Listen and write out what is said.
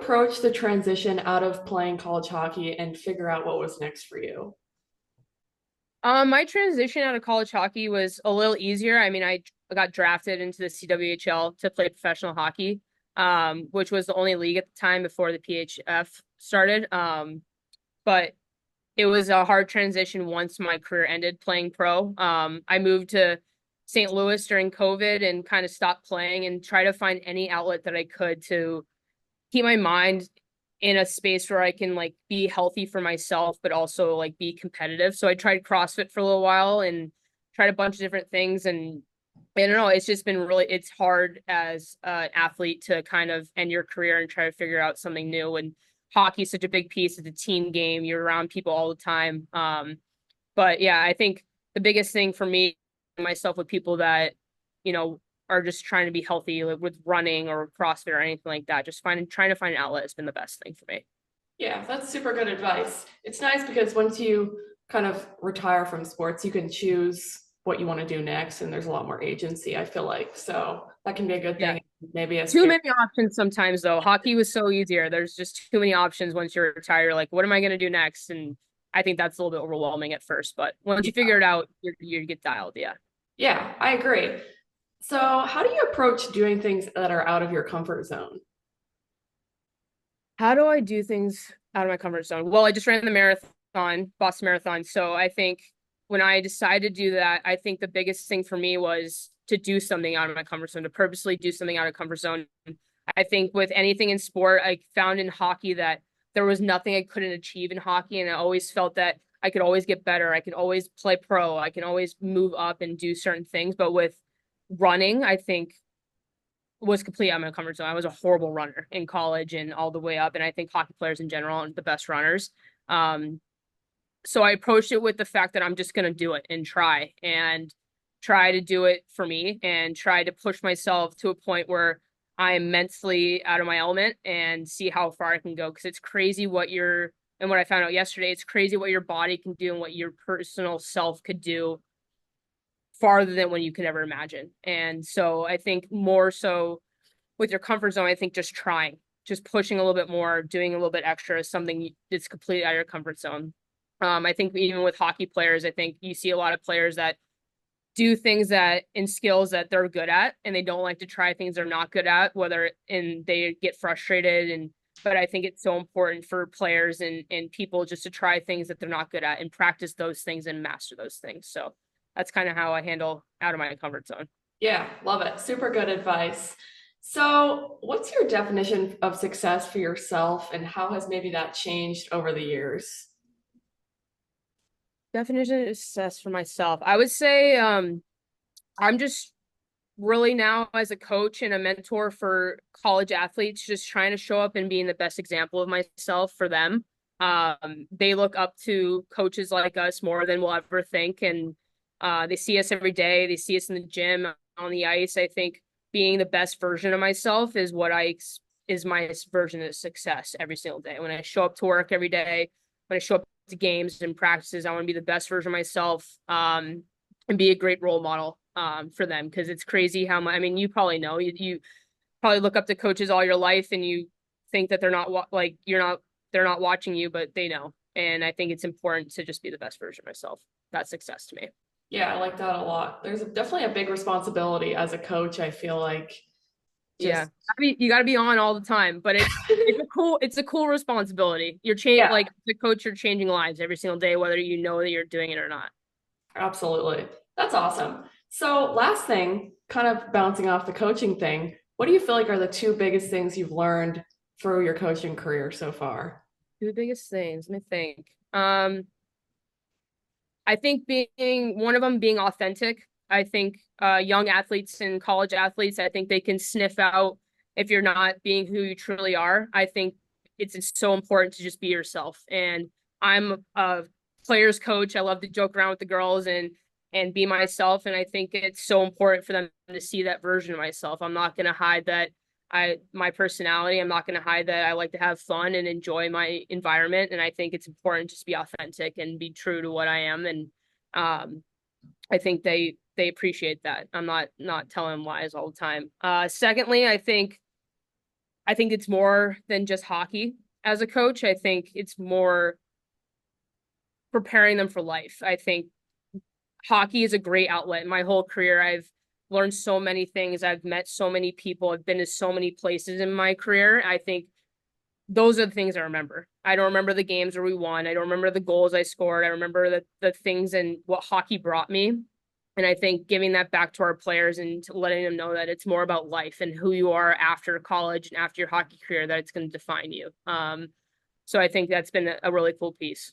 approach the transition out of playing college hockey and figure out what was next for you? My transition out of college hockey was a little easier. I mean, I got drafted into the CWHL to play professional hockey, which was the only league at the time before the PHF started. But it was a hard transition once my career ended playing pro. I moved to St. Louis during COVID and kind of stopped playing and try to find any outlet that I could to keep my mind in a space where I can like be healthy for myself, but also like be competitive. So I tried CrossFit for a little while and tried a bunch of different things. And I don't know, it's just been it's hard as an athlete to kind of end your career and try to figure out something new. And hockey is such a big piece. It's a team game. You're around people all the time. But yeah, I think the biggest thing for me, myself with people that, you know, are just trying to be healthy, like with running or CrossFit or anything like that. Just trying to find an outlet has been the best thing for me. Yeah, that's super good advice. It's nice because once you kind of retire from sports, you can choose what you want to do next, and there's a lot more agency, I feel like. So that can be a good Yeah. thing, maybe a Too scary. many options sometimes though. Hockey was so easier. There's just too many options once you're retired. Like, what am I gonna do next? And I think that's a little bit overwhelming at first, but once you Yeah, figure it out, you get dialed. Yeah. yeah, I agree. So, how do you approach doing things that are out of your comfort zone? How do I do things out of my comfort zone? Well, I just ran the marathon, Boston Marathon. So I think when I decided to do that, I think the biggest thing for me was to do something out of my comfort zone, to purposely do something out of comfort zone. I think with anything in sport, I found in hockey that there was nothing I couldn't achieve in hockey. And I always felt that I could always get better. I could always play pro. I can always move up and do certain things. But with running, I think was completely out of my comfort zone. I was a horrible runner in college and all the way up. And I think hockey players in general are the best runners. Um, so I approached it with the fact that I'm just going to do it and try to do it for me and try to push myself to a point where I am mentally out of my element and see how far I can go. Cause it's crazy and what I found out yesterday, it's crazy what your body can do and what your personal self could do farther than when you could ever imagine. And so I think more so with your comfort zone, I think just trying, just pushing a little bit more, doing a little bit extra is something that's completely out of your comfort zone. I think even with hockey players, I think you see a lot of players that do things that in skills that they're good at and they don't like to try things they're not good at, and they get frustrated. But I think it's so important for players and people just to try things that they're not good at and practice those things and master those things. So that's kind of how I handle out of my comfort zone. Yeah, love it. Super good advice. So, what's your definition of success for yourself, and how has maybe that changed over the years? Definition of success for myself. I would say I'm just really now as a coach and a mentor for college athletes, just trying to show up and being the best example of myself for them. They look up to coaches like us more than we'll ever think, and they see us every day. They see us in the gym, on the ice. I think being the best version of myself is is my version of success every single day. When I show up to work every day, when I show up to games and practices, I want to be the best version of myself, and be a great role model for them because it's crazy how much. I mean, you probably know you probably look up to coaches all your life and you think that they're not like you're not they're not watching you, but they know. And I think it's important to just be the best version of myself. That's success to me. Yeah, I like that a lot. There's definitely a big responsibility as a coach, I feel like. Yeah, Just, you got to be on all the time, but it's a cool responsibility. You're changing yeah, like the coach. You're changing lives every single day, whether you know that you're doing it or not. absolutely. That's awesome. So, last thing, kind of bouncing off the coaching thing, what do you feel like are the two biggest things you've learned through your coaching career so far? Two biggest things. Let me think. I think being one of them being authentic. I think young athletes and college athletes, I think they can sniff out if you're not being who you truly are. I think it's so important to just be yourself. And I'm a players coach. I love to joke around with the girls and be myself. And I think it's so important for them to see that version of myself. I'm not going to hide that my personality. I'm not going to hide that I like to have fun and enjoy my environment. And I think it's important just to be authentic and be true to what I am. And I think they appreciate that. I'm not telling them lies all the time. Secondly, I think I think it's more than just hockey as a coach. I think it's more preparing them for life. I think hockey is a great outlet. My whole career, I've learned so many things. I've met so many people. I've been to so many places in my career. I think those are the things I remember. I don't remember the games where we won. I don't remember the goals I scored. I remember the things and what hockey brought me. And I think giving that back to our players and letting them know that it's more about life and who you are after college and after your hockey career, that it's going to define you. So I think that's been a really cool piece.